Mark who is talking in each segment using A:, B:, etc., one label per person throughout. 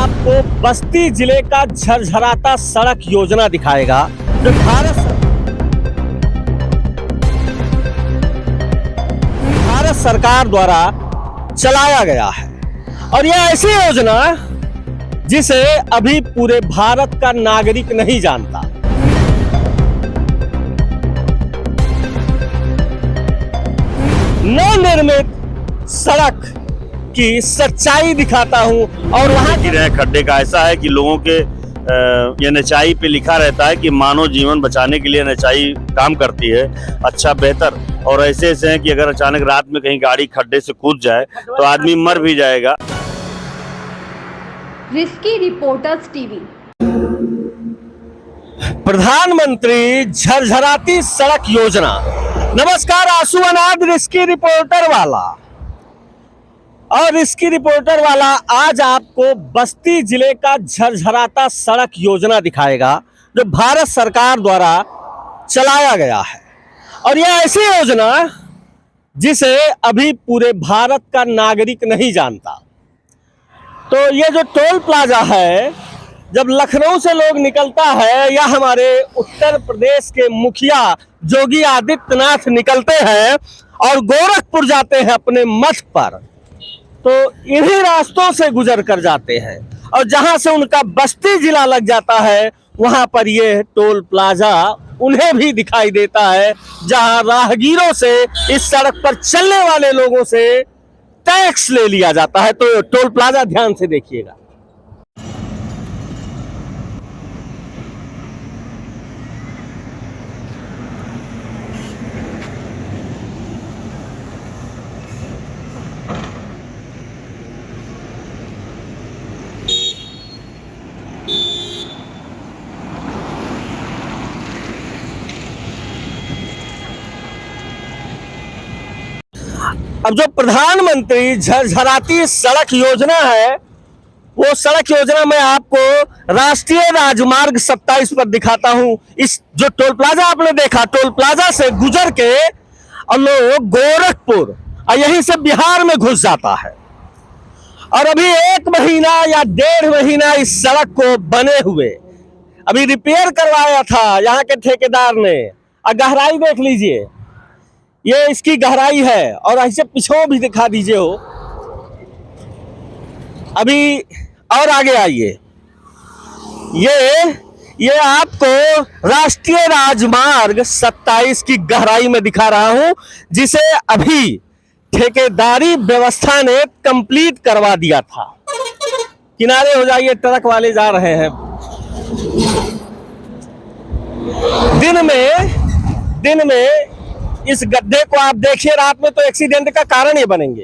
A: आपको बस्ती जिले का झरझराता सड़क योजना दिखाएगा जो भारत सरकार द्वारा चलाया गया है। और यह ऐसी योजना जिसे अभी पूरे भारत का नागरिक नहीं जानता। नवनिर्मित सड़क की सच्चाई दिखाता हूं। और वहां
B: गिरे खड्डे का ऐसा है कि लोगों के ये एनएचआई पे लिखा रहता है कि मानव जीवन बचाने के लिए एनएचआई काम करती है अच्छा बेहतर। और ऐसे ऐसे हैं कि अगर अचानक रात में कहीं गाड़ी खड्डे से कूद जाए तो आदमी मर भी जाएगा।
C: Risky reporters TV.
A: प्रधानमंत्री झरझराती सड़क योजना। नमस्कार, आंसू अनाद रिस्की रिपोर्टर वाला। और रिस्की रिपोर्टर वाला आज आपको बस्ती जिले का झरझराता सड़क योजना दिखाएगा जो भारत सरकार द्वारा चलाया गया है। और यह ऐसी योजना जिसे अभी पूरे भारत का नागरिक नहीं जानता। तो ये जो टोल प्लाजा है, जब लखनऊ से लोग निकलता है या हमारे उत्तर प्रदेश के मुखिया योगी आदित्यनाथ निकलते हैं और गोरखपुर जाते हैं अपने मठ पर, तो इन्हीं रास्तों से गुजर कर जाते हैं। और जहां से उनका बस्ती जिला लग जाता है वहां पर ये टोल प्लाजा उन्हें भी दिखाई देता है, जहां राहगीरों से, इस सड़क पर चलने वाले लोगों से टैक्स ले लिया जाता है। तो टोल प्लाजा ध्यान से देखिएगा। अब जो प्रधानमंत्री झरझराती सड़क योजना है, वो सड़क योजना मैं आपको राष्ट्रीय राजमार्ग 27 पर दिखाता हूं। इस जो टोल प्लाजा आपने देखा, टोल प्लाजा से गुजर के और लोग गोरखपुर और यहीं से बिहार में घुस जाता है। और अभी 1 महीना या 1.5 महीना इस सड़क को बने हुए अभी रिपेयर करवाया था यहाँ के ठेकेदार ने। और गहराई देख लीजिए, ये इसकी गहराई है। और ऐसे पीछे भी दिखा दीजिए हो। अभी और आगे आइए, ये आपको राष्ट्रीय राजमार्ग 27 की गहराई में दिखा रहा हूं, जिसे अभी ठेकेदारी व्यवस्था ने कंप्लीट करवा दिया था। किनारे हो जाइए, ट्रक वाले जा रहे हैं। दिन में इस गड्ढे को आप देखिए, रात में तो एक्सीडेंट का कारण ही बनेंगे।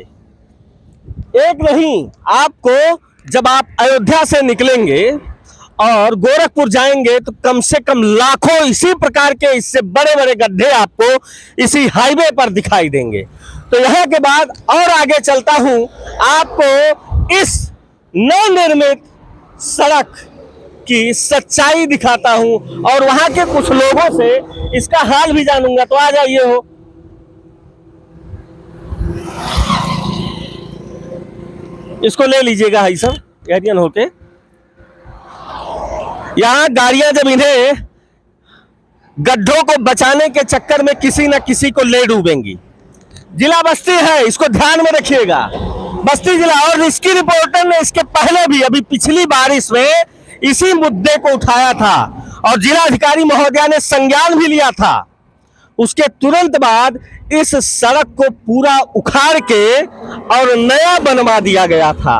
A: एक नहीं, आपको जब आप अयोध्या से निकलेंगे और गोरखपुर जाएंगे तो कम से कम लाखों इसी प्रकार के इससे बड़े बड़े गड्ढे आपको इसी हाईवे पर दिखाई देंगे। तो यहाँ के बाद और आगे चलता हूं, आपको इस नवनिर्मित सड़क की सच्चाई दिखाता हूं और वहां के कुछ लोगों से इसका हाल भी जानूंगा। तो आ जाइए हो। इसको ले लीजिएगा भाई सब एरियन होके। यहां गाड़ियां जब इन्हें गड्ढों को बचाने के चक्कर में किसी न किसी को ले डूबेंगी। जिला बस्ती है, इसको ध्यान में रखिएगा, बस्ती जिला। और रिस्की रिपोर्टर ने इसके पहले भी अभी पिछली बारिश में इसी मुद्दे को उठाया था और जिलाधिकारी महोदया ने संज्ञान भी लिया था। उसके तुरंत बाद इस सड़क को पूरा उखाड़ के और नया बनवा दिया गया था।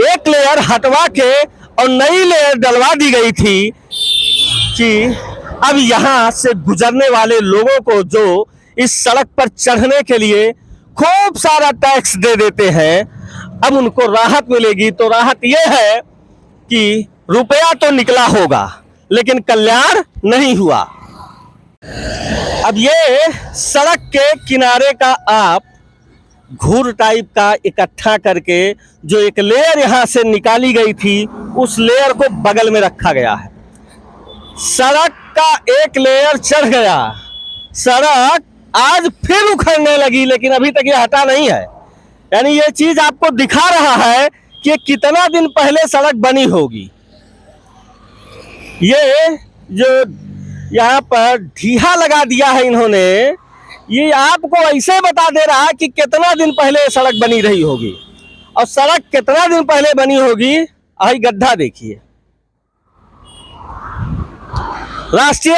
A: एक लेयर हटवा के और नई लेयर डलवा दी गई थी कि अब यहां से गुजरने वाले लोगों को जो इस सड़क पर चढ़ने के लिए खूब सारा टैक्स दे देते हैं, अब उनको राहत मिलेगी। तो राहत यह है कि रुपया तो निकला होगा लेकिन कल्याण नहीं हुआ। अब ये सड़क के किनारे का आप घूर टाइप का इकट्ठा करके जो एक लेयर यहां से निकाली गई थी, उस लेयर को बगल में रखा गया है। सड़क का एक लेयर चढ़ गया, सड़क आज फिर उखड़ने लगी, लेकिन अभी तक ये हटा नहीं है। यानी ये चीज आपको दिखा रहा है कि कितना दिन पहले सड़क बनी होगी। ये जो यहाँ पर ढीहा लगा दिया है इन्होंने, ये आपको ऐसे बता दे रहा है कि कितना दिन पहले सड़क बनी रही होगी। और सड़क कितना दिन पहले बनी होगी, आई गड्ढा देखिए। राष्ट्रीय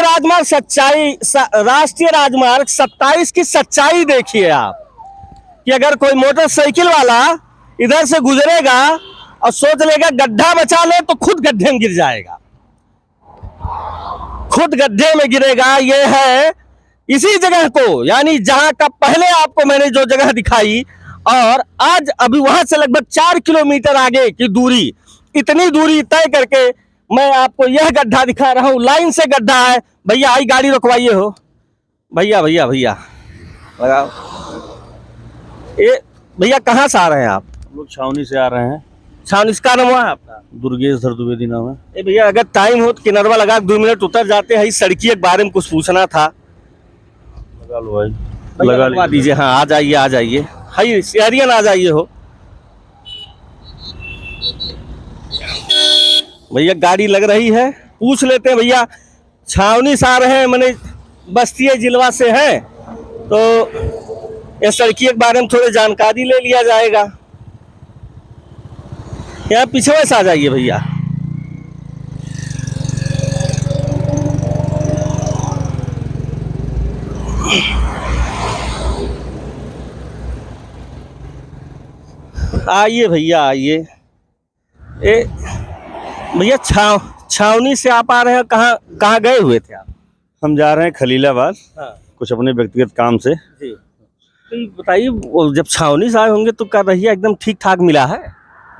A: राजमार्ग 27 की सच्चाई देखिए आप, कि अगर कोई मोटरसाइकिल वाला इधर से गुजरेगा और सोच लेगा गड्ढा बचा ले, तो खुद गड्ढे में गिर जाएगा, खुद गड्ढे में गिरेगा। ये है इसी जगह को, यानी जहां का पहले आपको मैंने जो जगह दिखाई, और आज अभी वहां से लगभग 4 किलोमीटर आगे की दूरी, इतनी दूरी तय करके मैं आपको यह गड्ढा दिखा रहा हूं। लाइन से गड्ढा है। भैया आई गाड़ी रुकवाइए हो, भैया भैया भैया लगाओ। ये भैया कहाँ से आ रहे हैं आप?
B: लोग छावनी से आ रहे हैं।
A: छावनी से का नाम हुआ आपका?
B: दुर्गेश द्विवेदी नाम है।
A: ए भैया अगर टाइम हो तो किनरवा लगा 2 मिनट उतर जाते हैं। इस सड़की के बारे में कुछ पूछना था।
B: लगा लो भाई,
A: लगा लगवा दीजिए। हाँ आ जाइए आ जाइए, हाई शहरियन आ जाइए हो। भैया गाड़ी लग रही है, पूछ लेते हैं। भैया छावनी से आ रहे हैं, मैंने बस्ती जिलवा से हैं, तो ये सड़की के बारे में थोड़ी जानकारी ले लिया जाएगा। यहाँ पीछे से आ जाइए भैया। आइए भैया आइए। ए भैया छावनी से आप आ रहे हैं, कहाँ कहाँ गए हुए थे आप?
B: हम जा रहे हैं खलीलाबाद,
A: हाँ
B: कुछ अपने व्यक्तिगत काम से।
A: जी, तो ये बताइए, जब छावनी से आए होंगे तो क्या रहिया एकदम ठीक ठाक मिला है?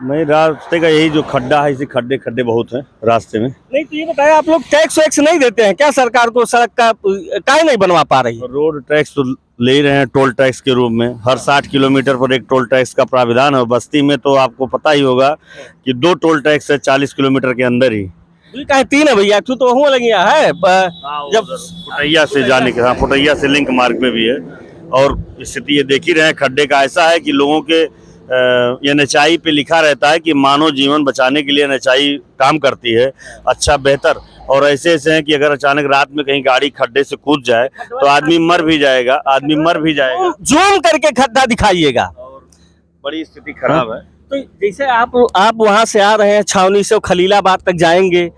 B: नहीं, रास्ते का यही जो खड्डा है, इसी खड्डे खड्डे बहुत हैं रास्ते में।
A: नहीं तो ये बताइए, आप लोग टैक्स वैक्स नहीं देते हैं क्या सरकार को? सड़क का काहे नहीं बनवा पा रही है?
B: रोड टैक्स तो ले ही रहे हैं, टोल टैक्स के रूप में। हर 60 किलोमीटर पर एक टोल टैक्स का प्राविधान है। बस्ती में तो आपको पता ही होगा कि 2 टोल टैक्स है 40 किलोमीटर के अंदर ही।
A: काहे 3 है भैया? तो वहाँ लगी है जब
B: फुटैया से जाने के, हाँ फुटैया से लिंक मार्ग में भी है। और स्थिति ये देख ही रहे हैं, खड्डे का ऐसा है कि लोगों के NHI पे लिखा रहता है कि मानव जीवन बचाने के लिए NHI काम करती है, अच्छा बेहतर। और ऐसे ऐसे हैं कि अगर अचानक रात में कहीं गाड़ी खड्डे से कूद जाए तो आदमी मर भी जाएगा,
A: जूम करके खड्डा दिखाइएगा।
B: और बड़ी स्थिति खराब है।
A: तो जैसे आप वहां से आ रहे हैं, छावनी से खलीलाबाद तक जाएंगे,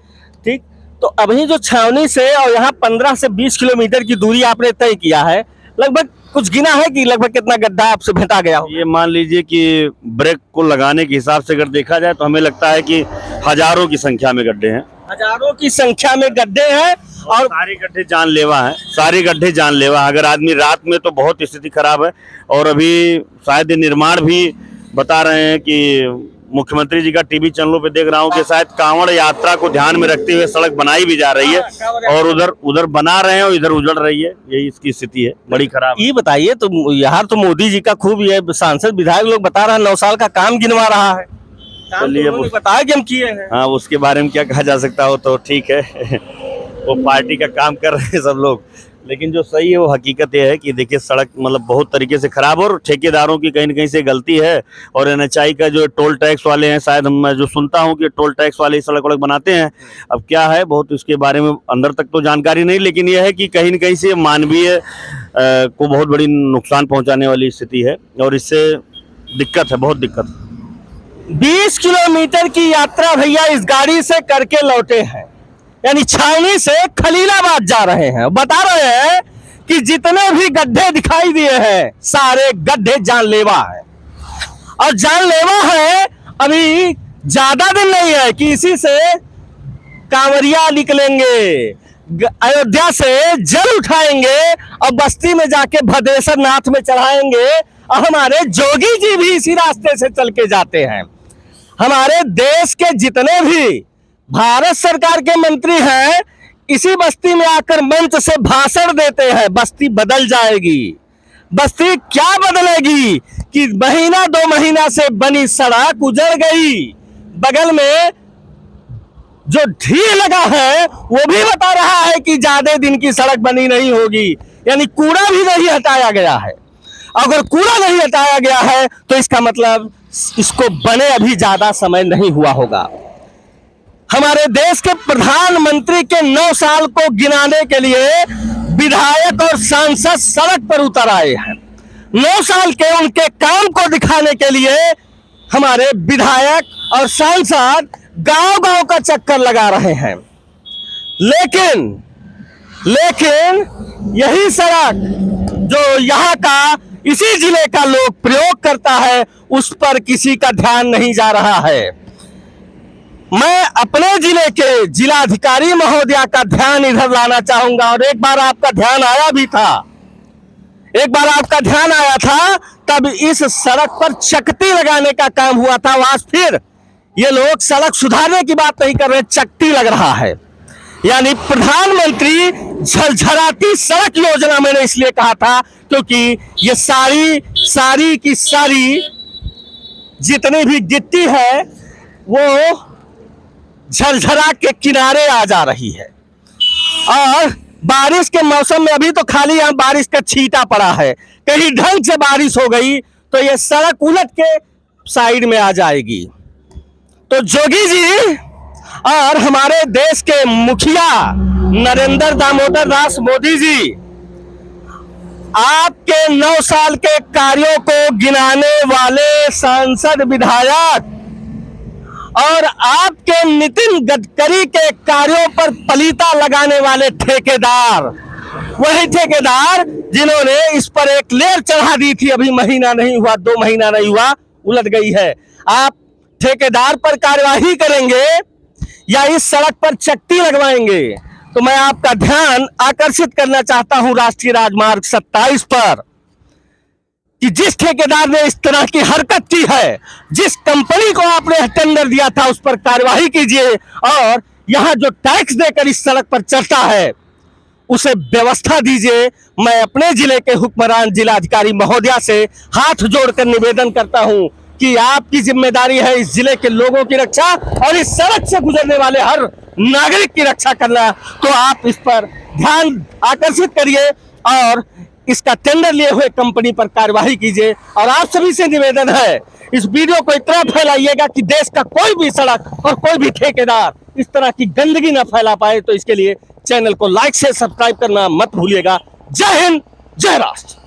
A: ठीक? तो अभी जो छावनी से और यहाँ 15 से 20 किलोमीटर की दूरी आपने तय किया है, लगभग कुछ गिना है कि लगभग कितना गड्ढा आपसे भेटा गया हो?
B: ये मान लीजिए कि ब्रेक को लगाने के हिसाब से अगर देखा जाए तो हमें लगता है कि हजारों की संख्या में गड्ढे हैं।
A: हजारों की संख्या में गड्ढे हैं, और
B: सारे गड्ढे जानलेवा हैं, सारे गड्ढे जानलेवा। अगर आदमी रात में, तो बहुत स्थिति खराब है। और अभी शायद निर्माण भी बता रहे हैं कि मुख्यमंत्री जी का टीवी चैनलों पे देख रहा हूँ कि शायद कांवड़ यात्रा को ध्यान में रखते हुए सड़क बनाई भी जा रही है, और उधर बना रहे हैं और इधर उजड़ रही है। यही इसकी स्थिति है, बड़ी खराब।
A: ये बताइए, तो यहाँ तो मोदी जी का खूब ये सांसद विधायक लोग बता रहा है 9 साल का काम गिनवा रहा है।
B: चलिए
A: बताया कि हम किए हैं।
B: हाँ, उसके बारे में क्या कहा जा सकता हो, तो ठीक है वो पार्टी का काम कर रहे हैं सब लोग। लेकिन जो सही है वो हकीकत ये है कि देखिए सड़क मतलब बहुत तरीके से खराब, और ठेकेदारों की कहीं न कहीं से गलती है। और NHI का जो टोल टैक्स वाले हैं, शायद मैं जो सुनता हूँ कि टोल टैक्स वाले सड़क वड़क बनाते हैं। अब क्या है, बहुत इसके बारे में अंदर तक तो जानकारी नहीं, लेकिन यह है कि कहीं न कहीं से मानवीय को बहुत बड़ी नुकसान पहुँचाने वाली स्थिति है, और इससे दिक्कत है, बहुत दिक्कत।
A: 20 किलोमीटर की यात्रा भैया इस गाड़ी से करके लौटे हैं, यानी छावनी से खलीलाबाद जा रहे हैं। बता रहे हैं कि जितने भी गड्ढे दिखाई दिए हैं, सारे गड्ढे जानलेवा है। और जानलेवा है, अभी ज्यादा दिन नहीं है कि इसी से कांवरिया निकलेंगे, अयोध्या से जल उठाएंगे और बस्ती में जाके भदेश्वर नाथ में चढ़ाएंगे। और हमारे जोगी जी भी इसी रास्ते से चल के जाते हैं। हमारे देश के जितने भी भारत सरकार के मंत्री हैं, इसी बस्ती में आकर मंच से भाषण देते हैं। बस्ती बदल जाएगी। बस्ती क्या बदलेगी कि महीना 2 महीना से बनी सड़क उजड़ गई। बगल में जो ढील लगा है वो भी बता रहा है कि ज्यादा दिन की सड़क बनी नहीं होगी, यानी कूड़ा भी नहीं हटाया गया है। अगर कूड़ा नहीं हटाया गया है तो इसका मतलब इसको बने अभी ज्यादा समय नहीं हुआ होगा। हमारे देश के प्रधानमंत्री के 9 साल को गिनाने के लिए विधायक और सांसद सड़क पर उतर आए हैं। 9 साल के उनके काम को दिखाने के लिए हमारे विधायक और सांसद गांव-गांव का चक्कर लगा रहे हैं। लेकिन यही सड़क जो यहाँ का इसी जिले का लोग प्रयोग करता है, उस पर किसी का ध्यान नहीं जा रहा है। मैं अपने जिले के जिलाधिकारी महोदया का ध्यान इधर लाना चाहूंगा, और एक बार आपका ध्यान आया भी था, एक बार आपका ध्यान आया था, तब इस सड़क पर चकती लगाने का काम हुआ था। आज फिर ये लोग सड़क सुधारने की बात नहीं कर रहे, चकती लग रहा है। यानी प्रधानमंत्री झरझराती सड़क योजना मैंने इसलिए कहा था क्योंकि ये सारी की सारी जितनी भी गिट्टी है वो झरझरा के किनारे आ जा रही है। और बारिश के मौसम में अभी तो खाली यहाँ बारिश का छींटा पड़ा है, कहीं ढंग से बारिश हो गई तो ये सड़क उलट के साइड में आ जाएगी। तो जोगी जी और हमारे देश के मुखिया नरेंद्र दामोदर दास मोदी जी, आपके 9 साल के कार्यों को गिनाने वाले सांसद विधायक और आपके नितिन गडकरी के कार्यों पर पलीता लगाने वाले ठेकेदार, वही ठेकेदार जिन्होंने इस पर एक लेर चढ़ा दी थी, अभी महीना नहीं हुआ, 2 महीना नहीं हुआ, उलट गई है। आप ठेकेदार पर कार्यवाही करेंगे या इस सड़क पर चकती लगवाएंगे? तो मैं आपका ध्यान आकर्षित करना चाहता हूं राष्ट्रीय राजमार्ग 27 पर कि जिस ठेकेदार ने इस तरह की हरकत की है, जिस कंपनी को आपने टेंडर दिया था, उस पर कार्यवाही कीजिए और यहां जो टैक्स देकर इस सड़क पर चलता है उसे व्यवस्था दीजिए। मैं अपने जिले के हुक्मरान जिलाधिकारी महोदया से हाथ जोड़कर निवेदन करता हूं कि आपकी जिम्मेदारी है इस जिले के लोगों की रक्षा और इस सड़क से गुजरने वाले हर नागरिक की रक्षा करना। तो आप इस पर ध्यान आकर्षित करिए और इसका टेंडर लिए हुए कंपनी पर कार्यवाही कीजिए। और आप सभी से निवेदन है, इस वीडियो को इतना फैलाइएगा कि देश का कोई भी सड़क और कोई भी ठेकेदार इस तरह की गंदगी ना फैला पाए। तो इसके लिए चैनल को लाइक से सब्सक्राइब करना मत भूलिएगा। जय हिंद, जय राष्ट्र।